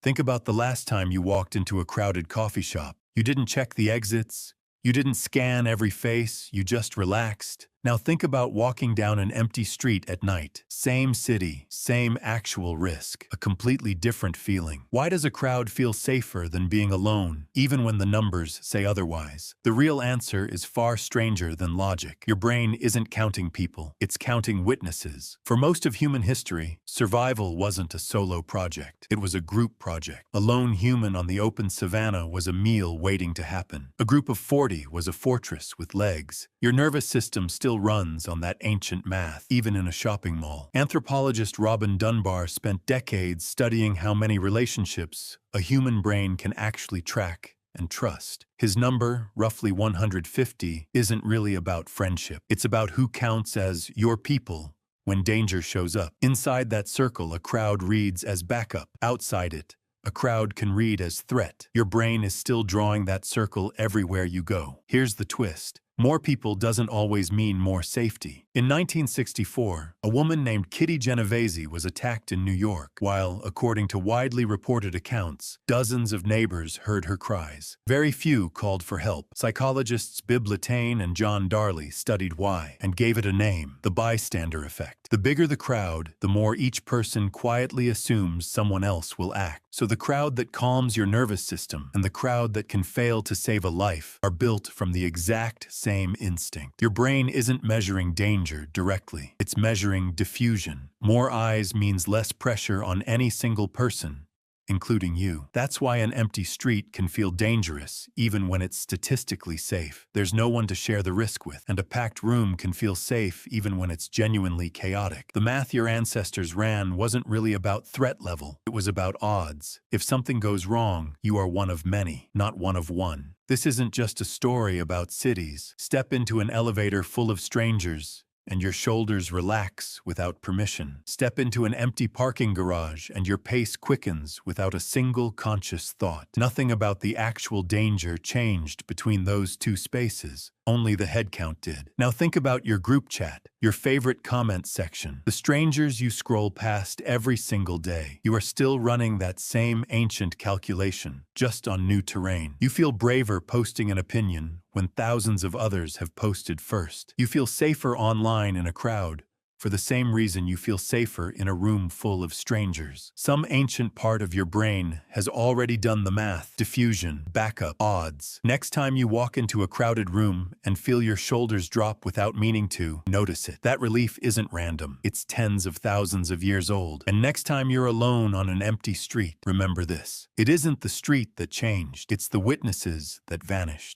Think about the last time you walked into a crowded coffee shop. You didn't check the exits. You didn't scan every face. You just relaxed. Now think about walking down an empty street at night. Same city, same actual risk. A completely different feeling. Why does a crowd feel safer than being alone, even when the numbers say otherwise? The real answer is far stranger than logic. Your brain isn't counting people, it's counting witnesses. For most of human history, survival wasn't a solo project. It was a group project. A lone human on the open savanna was a meal waiting to happen. A group of 40 was a fortress with legs. Your nervous system still runs on that ancient math, even in a shopping mall. Anthropologist Dunbar spent decades studying how many relationships a human brain can actually track and trust. His number, roughly 150, isn't really about friendship. It's about who counts as your people when danger shows up. Inside that circle, a crowd reads as backup. Outside it, a crowd can read as threat. Your brain is still drawing that circle everywhere you go. Here's the twist. More people doesn't always mean more safety. In 1964, a woman named Genovese was attacked in New York, while, according to widely reported accounts, dozens of neighbors heard her cries. Very few called for help. Psychologists Bibb Latane and Darley studied why and gave it a name: the bystander effect. The bigger the crowd, the more each person quietly assumes someone else will act. So the crowd that calms your nervous system and the crowd that can fail to save a life are built from the exact same instinct. Your brain isn't measuring danger directly. It's measuring diffusion. More eyes means less pressure on any single person, including you. That's why an empty street can feel dangerous even when it's statistically safe. There's no one to share the risk with, and a packed room can feel safe even when it's genuinely chaotic. The math your ancestors ran wasn't really about threat level. It was about odds. If something goes wrong, you are one of many, not one of one. This isn't just a story about cities. Step into an elevator full of strangers, and your shoulders relax without permission. Step into an empty parking garage and your pace quickens without a single conscious thought. Nothing about the actual danger changed between those two spaces. Only the head count did. Now think about your group chat, your favorite comment section, the strangers you scroll past every single day. You are still running that same ancient calculation, just on new terrain. You feel braver posting an opinion when thousands of others have posted first. You feel safer online in a crowd for the same reason you feel safer in a room full of strangers. Some ancient part of your brain has already done the math: diffusion, backup, odds. Next time you walk into a crowded room and feel your shoulders drop without meaning to, notice it. That relief isn't random. It's tens of thousands of years old. And next time you're alone on an empty street, remember this: it isn't the street that changed, it's the witnesses that vanished.